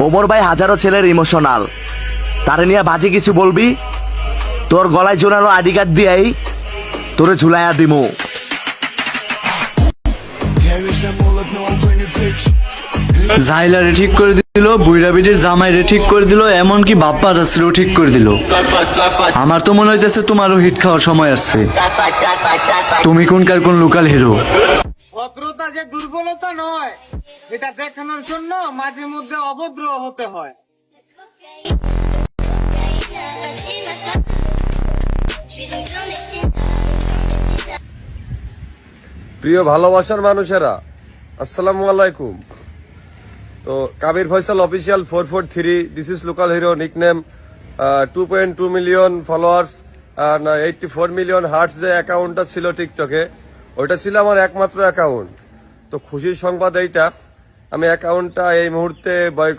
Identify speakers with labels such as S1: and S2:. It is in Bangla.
S1: ওমর ভাই হাজারো ছেলের ইমোশনাল, তারে নিয়ে বাজে কিছু বলবি, তোর গলায় জোরালো আইডি কার্ড দিয়েই তোরে ঝুলাইয়া দিমু।
S2: জাইলারে ঠিক করে দিল, বুইরা বিটির জামাইরে ঠিক করে দিল, এমনকি বাপ্পা রাসেলও ঠিক করে দিল। আমার তো মনে হইতেছে তোমারও হিট খাওয়ার সময় আসছে। তুমি কোনকার কোন লোকাল হিরো?
S3: ভদ্রতা যে দুর্বলতা নয়, এটা দেখানোর জন্য মাঝে মধ্যে অভদ্র হতে হয়।
S4: প্রিয় ভালোবাসার মানুষেরা, আসসালামু আলাইকুম। তো Kabir Faisal official 443, this is local hero, nickname 2.2 million followers, 84 million hearts যে অ্যাকাউন্টটা ছিল টিকটকে, ওইটা ছিল আমার একমাত্র অ্যাকাউন্ট। তো খুশির সংবাদ এইটা, আমি অ্যাকাউন্টটা এই মুহূর্তে